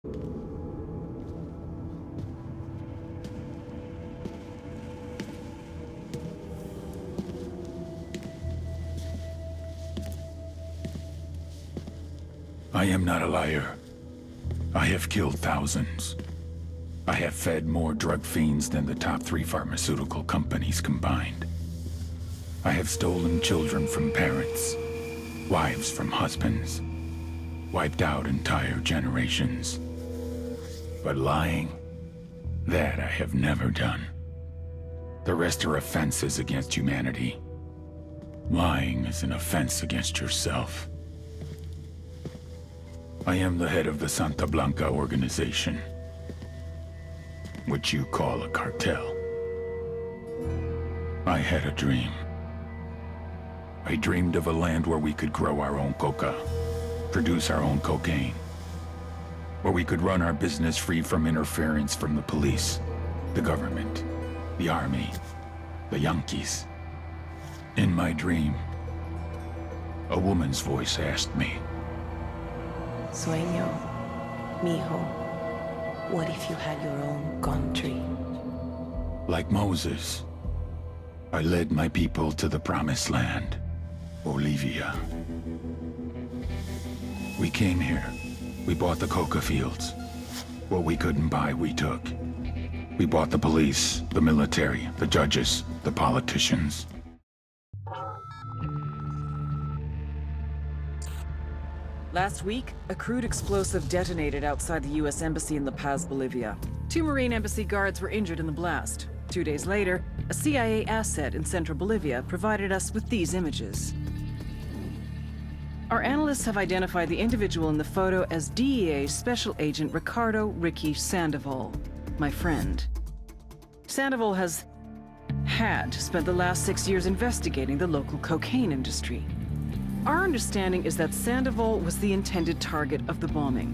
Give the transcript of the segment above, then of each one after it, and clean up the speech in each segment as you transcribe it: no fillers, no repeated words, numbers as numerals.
I am not a liar. I have killed thousands. I have fed more drug fiends than the top 3 pharmaceutical companies combined. I have stolen children from parents, wives from husbands, wiped out entire generations. But lying, that I have never done. The rest are offenses against humanity. Lying is an offense against yourself. I am the head of the Santa Blanca organization, which you call a cartel. I had a dream. I dreamed of a land where we could grow our own coca, produce our own cocaine, where we could run our business free from interference from the police, the government, the army, the Yankees. In my dream, a woman's voice asked me, Sueño, mijo, what if you had your own country? like Moses, I led my people to the promised land, Bolivia. We came here. We bought the coca fields. What we couldn't buy, we took. We bought the police, the military, the judges, the politicians. Last week, a crude explosive detonated outside the U.S. Embassy in La Paz, Bolivia. 2 Marine Embassy guards were injured in the blast. 2 days later, a CIA asset in central Bolivia provided us with these images. Our analysts have identified the individual in the photo as DEA Special Agent Ricardo Ricky Sandoval, my friend. Sandoval had spent the last 6 years investigating the local cocaine industry. Our understanding is that Sandoval was the intended target of the bombing.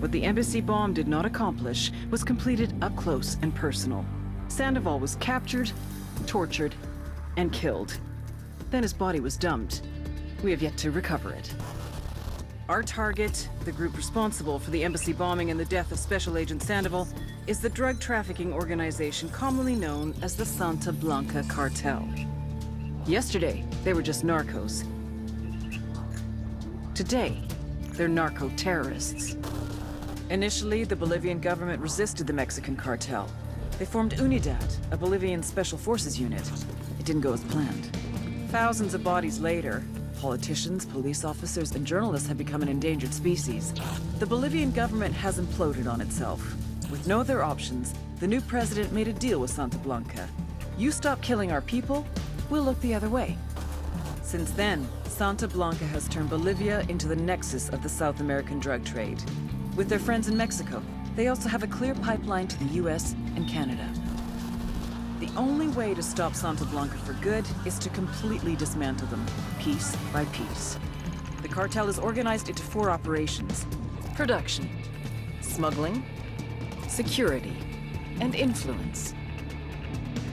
What the embassy bomb did not accomplish was completed up close and personal. Sandoval was captured, tortured, and killed. Then his body was dumped. We have yet to recover it. Our target, the group responsible for the embassy bombing and the death of Special Agent Sandoval, is the drug trafficking organization commonly known as the Santa Blanca Cartel. Yesterday, they were just narcos. Today, they're narco-terrorists. Initially, the Bolivian government resisted the Mexican cartel. They formed UNIDAD, a Bolivian special forces unit. It didn't go as planned. Thousands of bodies later, politicians, police officers, and journalists have become an endangered species. The Bolivian government has imploded on itself. With no other options, the new president made a deal with Santa Blanca. You stop killing our people, we'll look the other way. Since then, Santa Blanca has turned Bolivia into the nexus of the South American drug trade. With their friends in Mexico, they also have a clear pipeline to the US and Canada. The only way to stop Santa Blanca for good is to completely dismantle them, piece by piece. The cartel is organized into 4 operations: production, smuggling, security, and influence.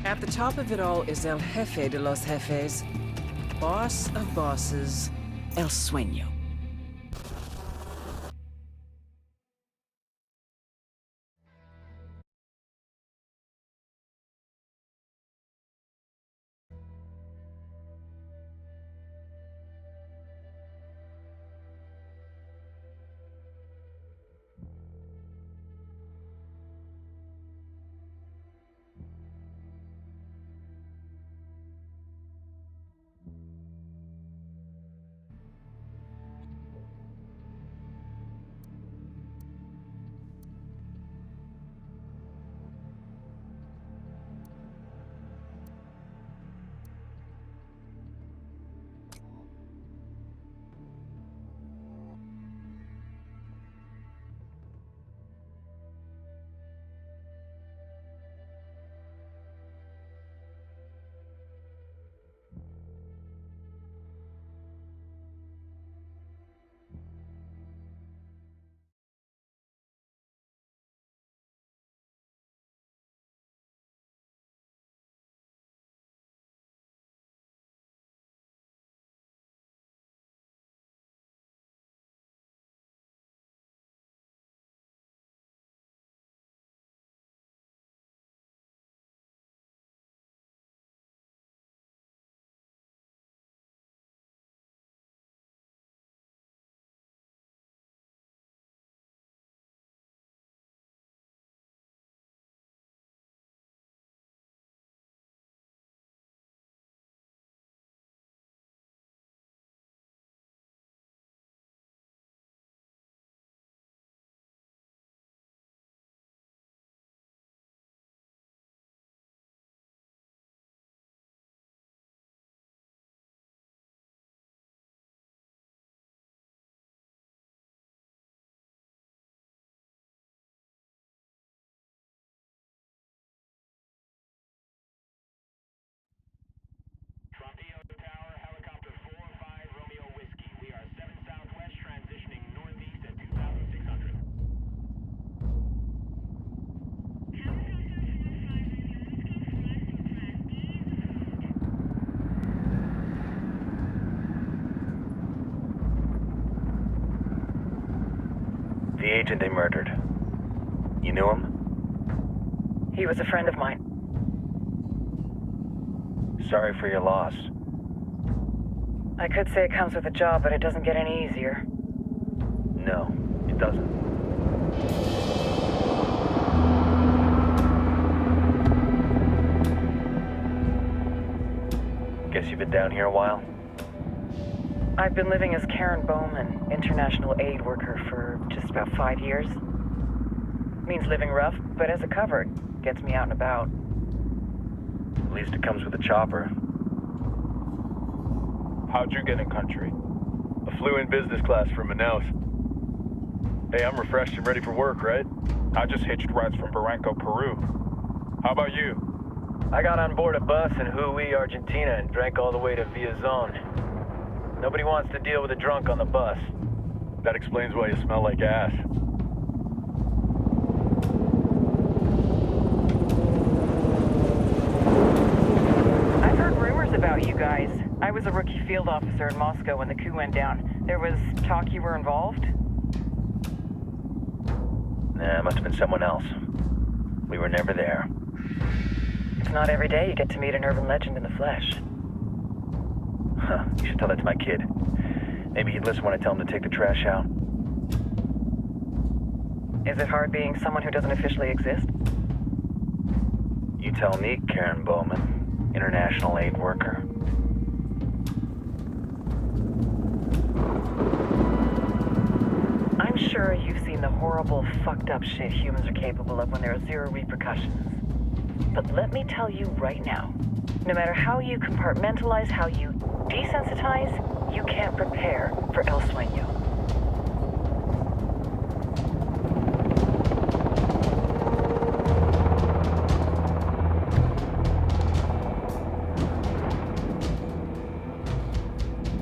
At the top of it all is El Jefe de los Jefes, boss of bosses, El Sueño. agent they murdered. You knew him? He was a friend of mine. Sorry for your loss. I could say it comes with a job, but it doesn't get any easier. No, it doesn't. Guess you've been down here a while? I've been living as Karen Bowman, international aid worker, for just about 5 years. Means living rough, but as a cover, it gets me out and about. At least it comes with a chopper. How'd you get in country? I flew in business class from Manaus. Hey, I'm refreshed and ready for work, right? I just hitched rides from Barranco, Peru. How about you? I got on board a bus in Hui, Argentina, and drank all the way to Villazon. Nobody wants to deal with a drunk on the bus. That explains why you smell like ass. I've heard rumors about you guys. I was a rookie field officer in Moscow when the coup went down. There was talk you were involved? Nah, it must have been someone else. We were never there. It's not every day you get to meet an urban legend in the flesh. Huh, you should tell that to my kid. Maybe he'd listen when I tell him to take the trash out. Is it hard being someone who doesn't officially exist? You tell me, Karen Bowman, international aid worker. I'm sure you've seen the horrible, fucked up shit humans are capable of when there are zero repercussions. But let me tell you right now, no matter how you compartmentalize, how you desensitize, you can't prepare for El Sueño.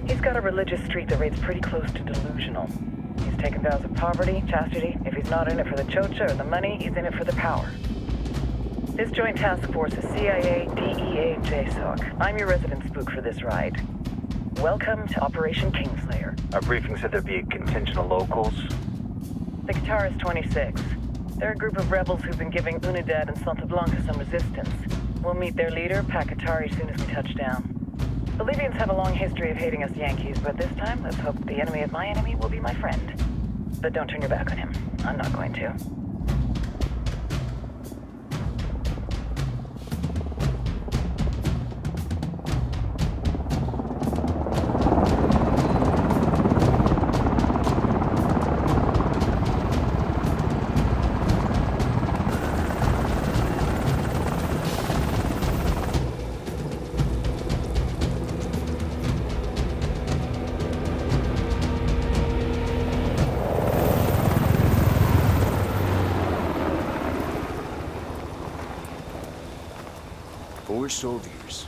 He's got a religious streak that rates pretty close to delusional. He's taken vows of poverty, chastity. If he's not in it for the chocha or the money, he's in it for the power. This joint task force is CIA, DEA, and JSOC. I'm your resident spook for this ride. Welcome to Operation Kingslayer. Our briefing said there'd be a contingent of locals. The Guitarist 26. They're a group of rebels who've been giving Unidad and Santa Blanca some resistance. We'll meet their leader, Pakatari, soon as we touch down. Bolivians have a long history of hating us Yankees, but this time, let's hope the enemy of my enemy will be my friend. But don't turn your back on him. I'm not going to. Four soldiers.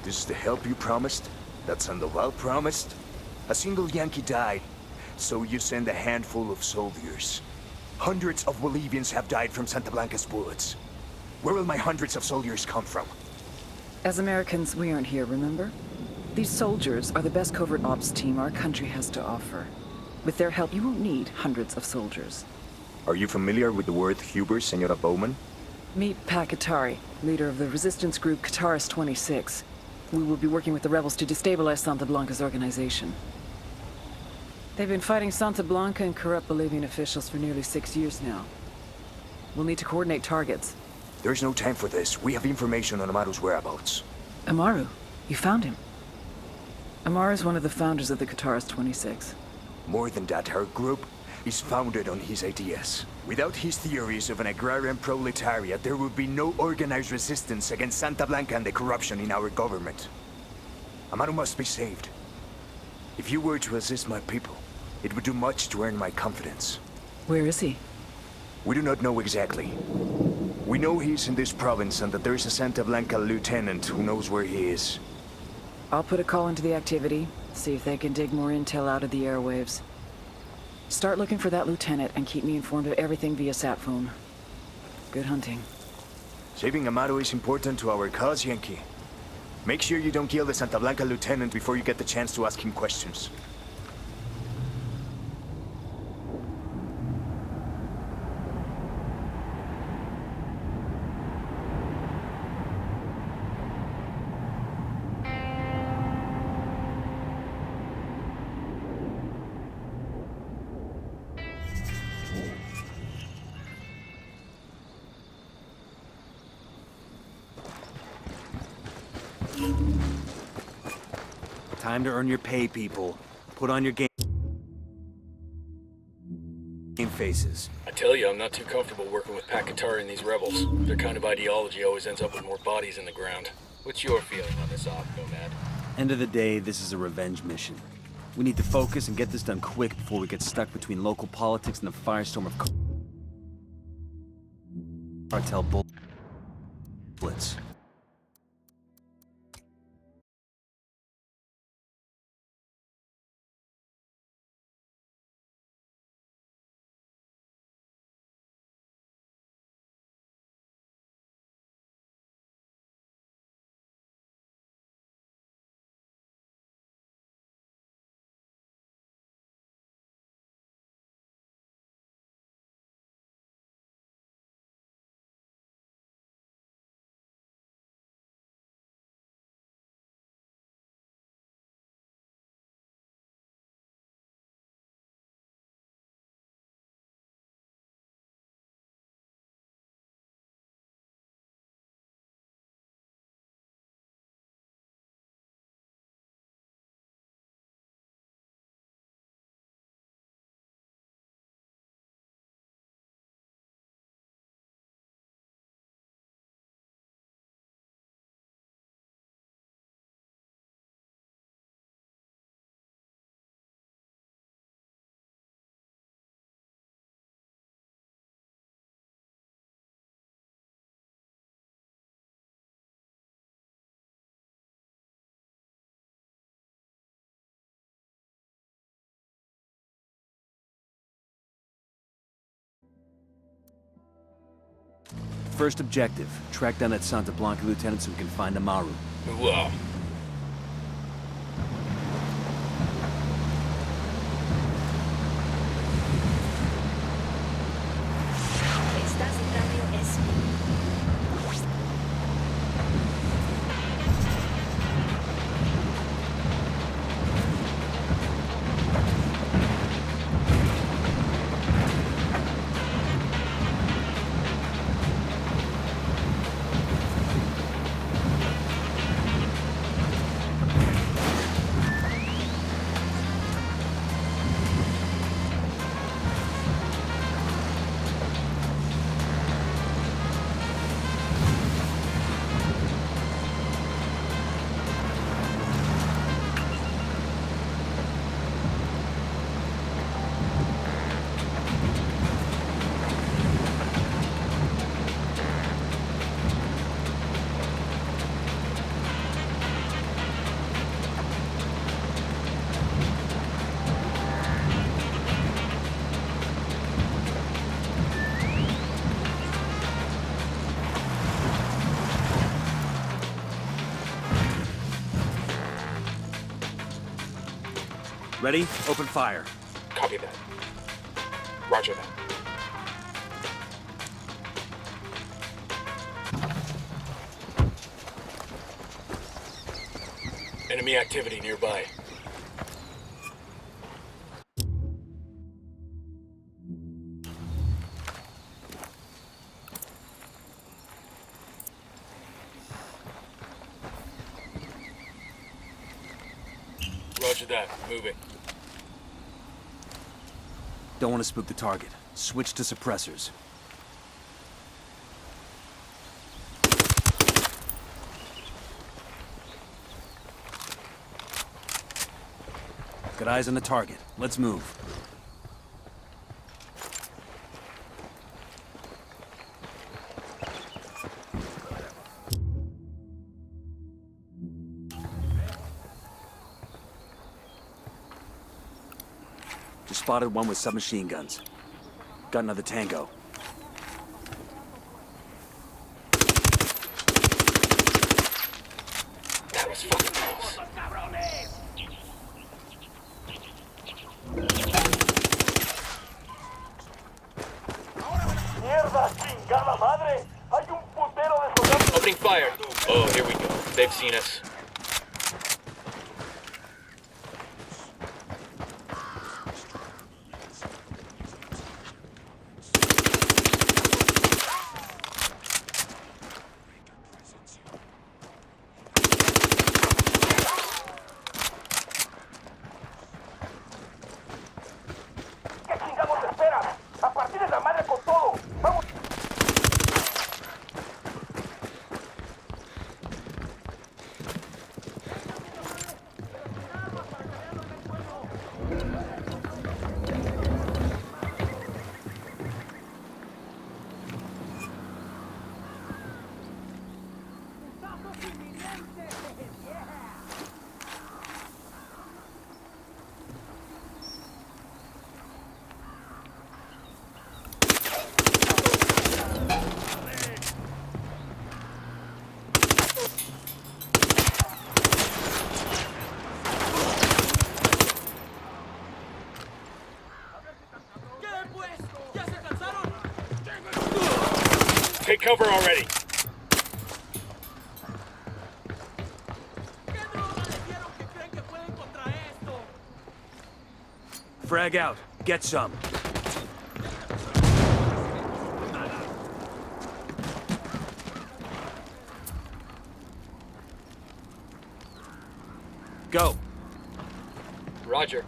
This is the help you promised? That Sandoval promised? A single Yankee died, so you send a handful of soldiers. Hundreds of Bolivians have died from Santa Blanca's bullets. Where will my hundreds of soldiers come from? As Americans, we aren't here, remember? These soldiers are the best covert ops team our country has to offer. With their help, you won't need hundreds of soldiers. Are you familiar with the word Huber, Senora Bowman? Meet Pakatari, leader of the resistance group Guitarist 26. We will be working with the rebels to destabilize Santa Blanca's organization. They've been fighting Santa Blanca and corrupt Bolivian officials for nearly 6 years now. We'll need to coordinate targets. There's no time for this. We have information on Amaru's whereabouts. Amaru? You found him? Amaru is one of the founders of the Guitarist 26. More than that, her group is founded on his ideas. Without his theories of an agrarian proletariat, there would be no organized resistance against Santa Blanca and the corruption in our government. Amaru must be saved. If you were to assist my people, it would do much to earn my confidence. Where is he? We do not know exactly. We know he's in this province and that there is a Santa Blanca lieutenant who knows where he is. I'll put a call into the activity, see if they can dig more intel out of the airwaves. Start looking for that lieutenant and keep me informed of everything via sat phone. Good hunting. Saving Amaru is important to our cause, Yankee. Make sure you don't kill the Santa Blanca lieutenant before you get the chance to ask him questions. Time to earn your pay, people. Put on your game faces. I tell you, I'm not too comfortable working with Pakatari and these rebels. Their kind of ideology always ends up with more bodies in the ground. What's your feeling on this op, Nomad? End of the day, this is a revenge mission. We need to focus and get this done quick before we get stuck between local politics and the firestorm of cartel bullets. First objective, track down that Santa Blanca lieutenant so we can find Amaru. Wow. Estás en Radio SP. Ready? Open fire. Copy that. Roger that. Enemy activity nearby. Roger that. Moving. Don't want to spook the target. Switch to suppressors. Got eyes on the target. Let's move. Just spotted one with submachine guns. Got another tango. That was fucking close. Opening fire. Oh, here we go. They've seen us. Take cover already. Frag out. Get some. Go. Roger.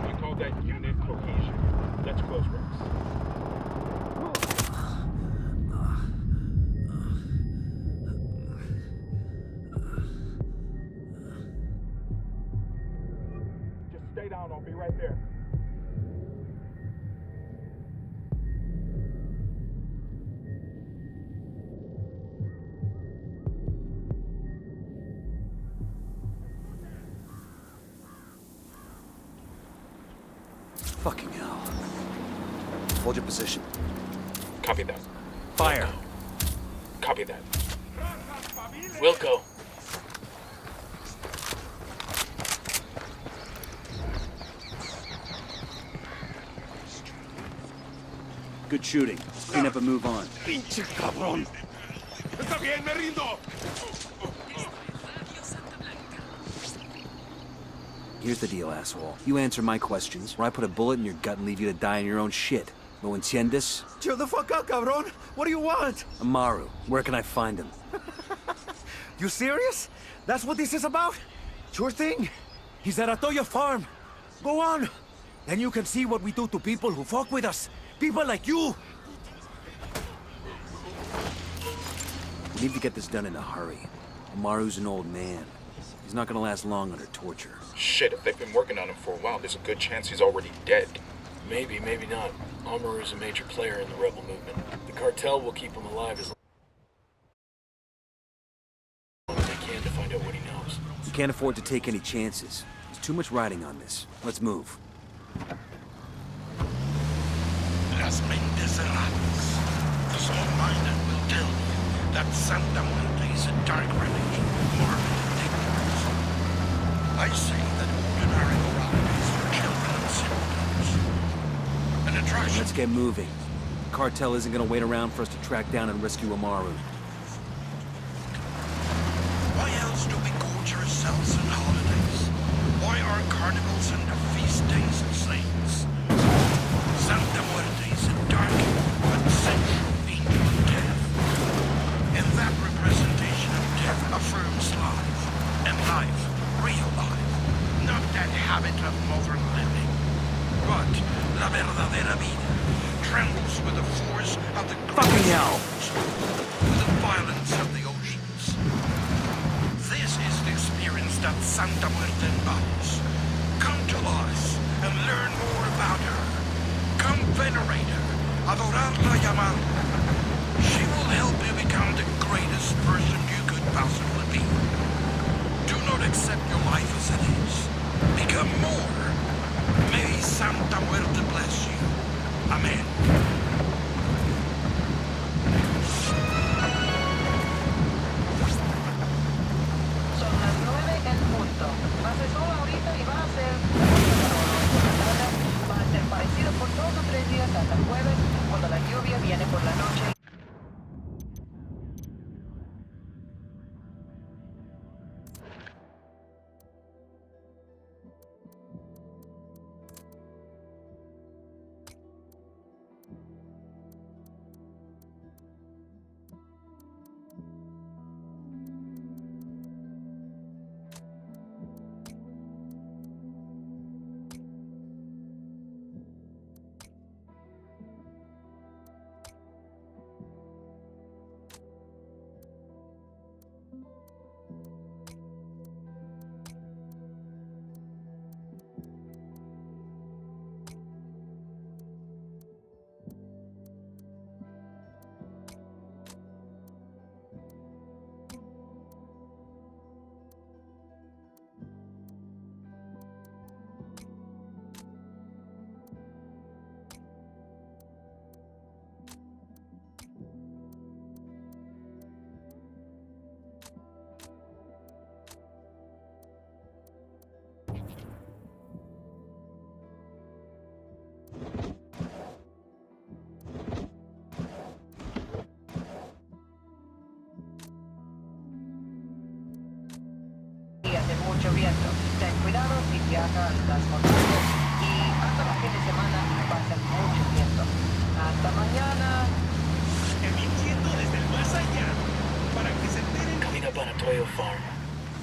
You call that unit cohesion. Let's close ranks. Just stay down, I'll be right there. Fucking hell. Hold your position. Copy that. Fire. Copy that. We'll go. Good shooting. Clean up and move on. Pinche cabrón. Está bien, me rindo. Here's the deal, asshole. You answer my questions, or I put a bullet in your gut and leave you to die in your own shit. ¿Lo entiendes? Chill the fuck out, cabrón. What do you want? Amaru, where can I find him? You serious? That's what this is about? Sure thing. He's at Atoya Farm. Go on. Then you can see what we do to people who fuck with us. People like you. We need to get this done in a hurry. Amaru's an old man. He's not gonna last long under torture. Shit, if they've been working on him for a while, there's a good chance he's already dead. Maybe, maybe not. Amaru's a major player in the rebel movement. The cartel will keep him alive as long as they can to find out what he knows. We can't afford to take any chances. There's too much riding on this. Let's move. Las mentes erradas. The small-minded will tell you that Santa Muerte is a dark religion, morbid and ignorant. I say that ordinary morality is for children and simpletons. An attraction. Let's get moving. The cartel isn't gonna wait around for us to track down and rescue Amaru. Why else do we gorge ourselves on holidays? Why are carnivals and the feast days of saints? Santa Muerte is a dark but central angel of death. And that representation of death affirms life. And life, real life. Not that habit of modern living. But la verdadera vida trembles with the force of the Fucking hell! with the violence of the oceans. This is the experience that Santa Muerte embodies. Come to us and learn more about her. Come venerate her, adorarla y amarla. She will help you become the greatest person you could possibly be. Do not accept your life as it is. Become more. May Santa Muerte bless you. Amen. Son las 9 en punto. Hace sol ahorita y va a ser va a ser parecido por 2 o 3 días hasta el jueves, cuando la lluvia viene por la mucho viento. Ten cuidado si viaja a las montañas y hasta el fin de semana va a ser mucho viento. Hasta mañana. Emitiendo desde el más allá. Para que se enteren. Coming up on a Toyo farm.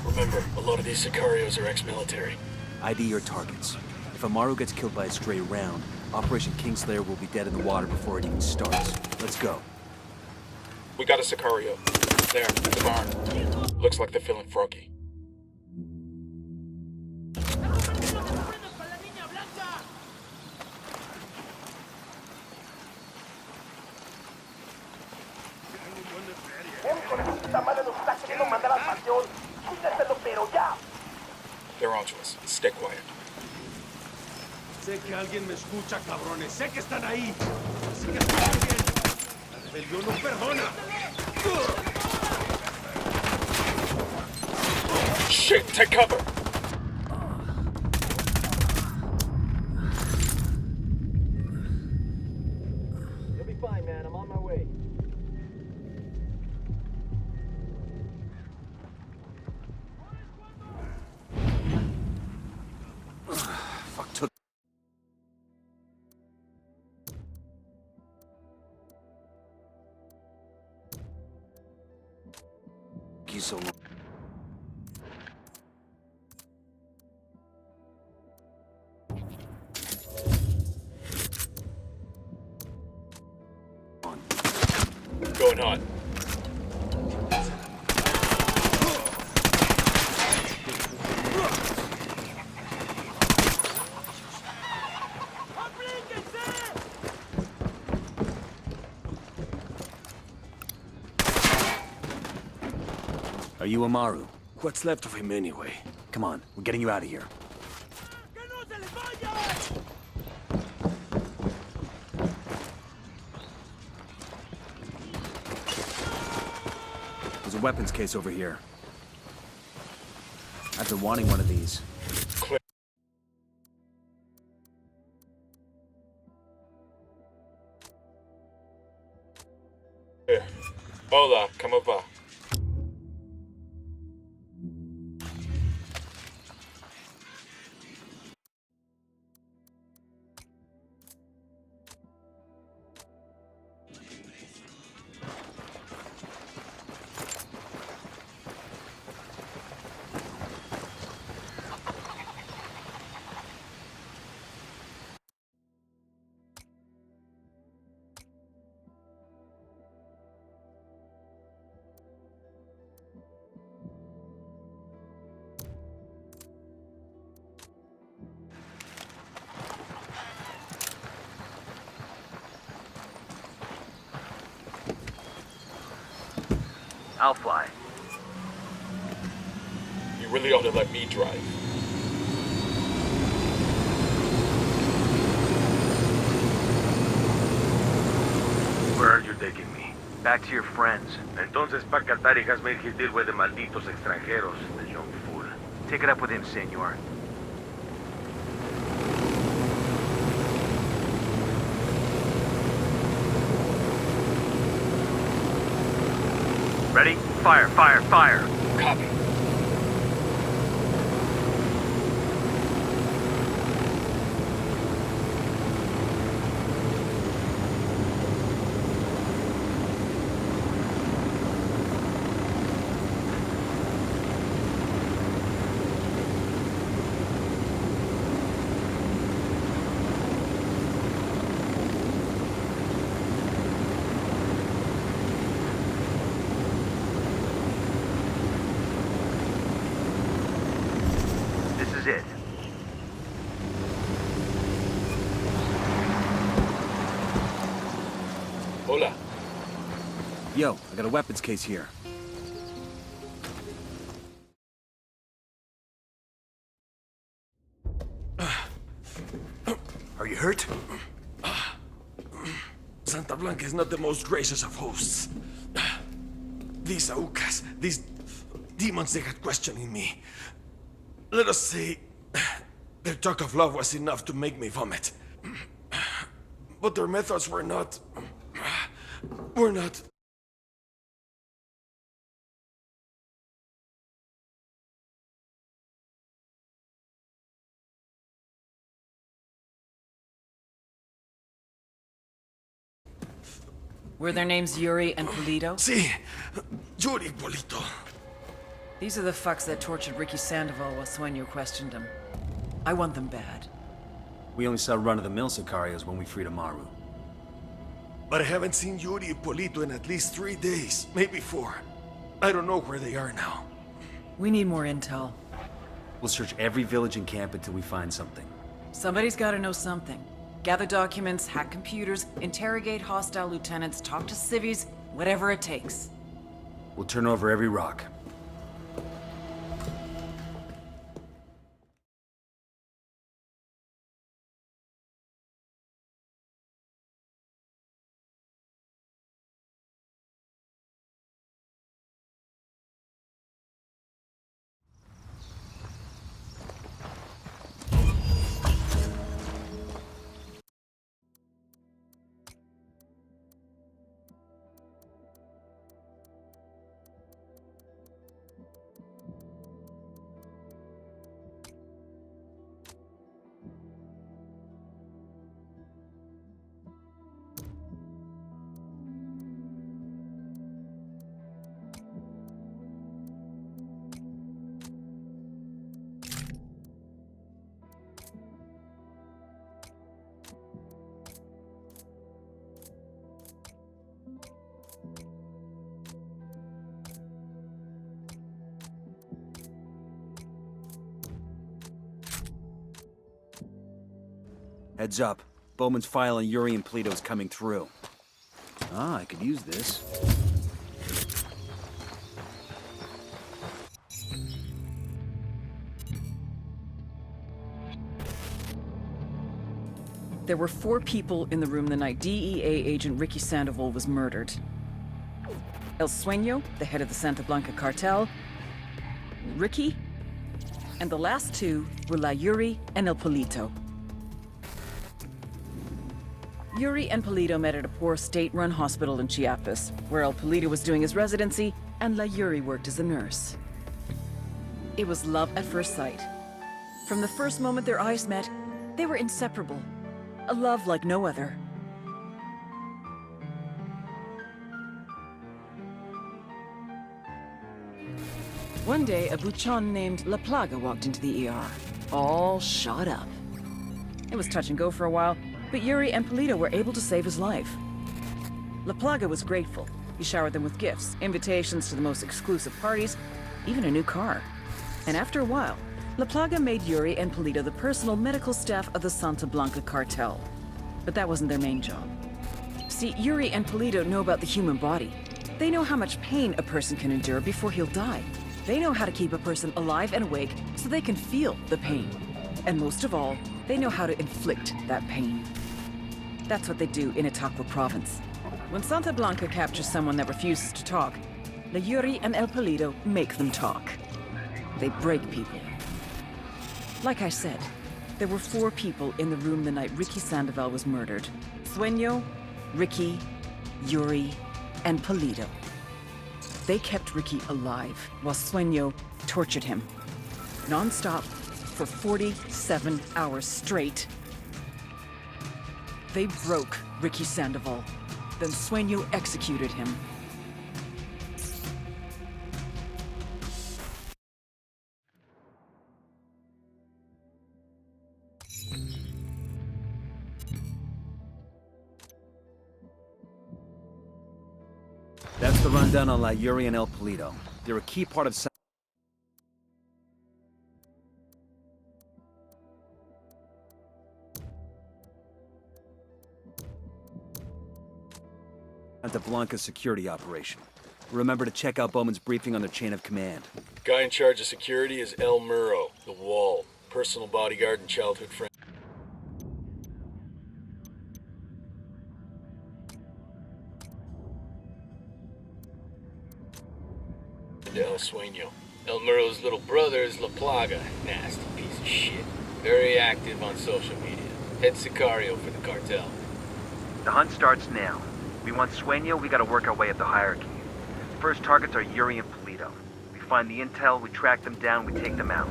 Remember, a lot of these Sicarios are ex-military. ID your targets. If Amaru gets killed by a stray round, Operation Kingslayer will be dead in the water before it even starts. Let's go. We got a Sicario. There, in the barn. Looks like they're feeling froggy. They're onto us. Stay quiet. Sé que alguien me escucha, cabrones. Sé que están ahí. Así que escuchen bien. La rebelión no perdona. Shit, take cover! You'll be fine, man. I'm on my way. Fuck, took... you so long. Going on. Are you Amaru? What's left of him anyway? Come on, we're getting you out of here. There's a weapons case over here. I've been wanting one of these. Clear. Hola, ¿cómo va? I'll fly. You really ought to let me drive. Where are you taking me? Back to your friends. Entonces, Pacatari has made his deal with the malditos extranjeros, the young fool. Take it up with him, senor. Ready? Fire, fire, fire! Copy. This is it. Hola. Yo, I got a weapons case here. Are you hurt? Santa Blanca is not the most gracious of hosts. These Aucas, these demons they had questioning me. Let us say, their talk of love was enough to make me vomit. But their methods were not... Were their names Yuri and Polito? Sí, Yuri Polito. These are the fucks that tortured Ricky Sandoval while Sueño questioned him. I want them bad. We only saw run-of-the-mill Sicarios when we freed Amaru. But I haven't seen Yuri and Polito in at least 3 days, maybe 4. I don't know where they are now. We need more intel. We'll search every village and camp until we find something. Somebody's gotta know something. Gather documents, hack computers, interrogate hostile lieutenants, talk to civvies, whatever it takes. We'll turn over every rock. Heads up. Bowman's file on Yuri and Polito's coming through. Ah, I could use this. There were 4 people in the room the night DEA agent Ricky Sandoval was murdered. El Sueño, the head of the Santa Blanca cartel, Ricky, and the last 2 were La Yuri and El Polito. Yuri and Polito met at a poor state-run hospital in Chiapas, where El Polito was doing his residency and La Yuri worked as a nurse. It was love at first sight. From the first moment their eyes met, they were inseparable. A love like no other. One day, a buchon named La Plaga walked into the ER, all shot up. It was touch and go for a while, but Yuri and Polito were able to save his life. La Plaga was grateful. He showered them with gifts, invitations to the most exclusive parties, even a new car. And after a while, La Plaga made Yuri and Polito the personal medical staff of the Santa Blanca cartel. But that wasn't their main job. See, Yuri and Polito know about the human body. They know how much pain a person can endure before he'll die. They know how to keep a person alive and awake so they can feel the pain. And most of all, they know how to inflict that pain. That's what they do in Itaqua province. When Santa Blanca captures someone that refuses to talk, La Yuri and El Polito make them talk. They break people. Like I said, there were 4 people in the room the night Ricky Sandoval was murdered. Sueño, Ricky, Yuri, and Polito. They kept Ricky alive while Sueño tortured him. Non-stop for 47 hours straight. They broke Ricky Sandoval. Then Sueño executed him. That's the rundown on La Yuri and El Polito. They're a key part of Santa Blanca's security operation. Remember to check out Bowman's briefing on their chain of command. Guy in charge of security is El Muro, the Wall, personal bodyguard and childhood friend to El Sueño. El Muro's little brother is La Plaga, nasty piece of shit. Very active on social media. Head Sicario for the cartel. The hunt starts now. We want Sueño, we gotta work our way up the hierarchy. First targets are Yuri and Polito. We find the intel, we track them down, we take them out.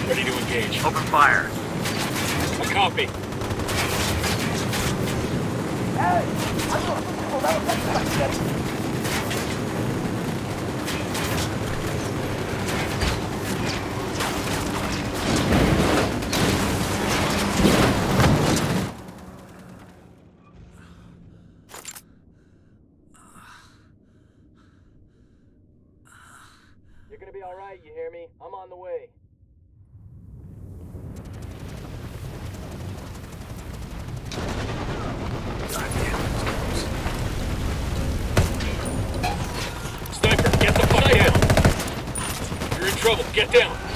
Ready to engage. Open fire. I copy. You're gonna be alright, you hear me? I'm on the way. Sniper, get the fuck down! You're in trouble, get down!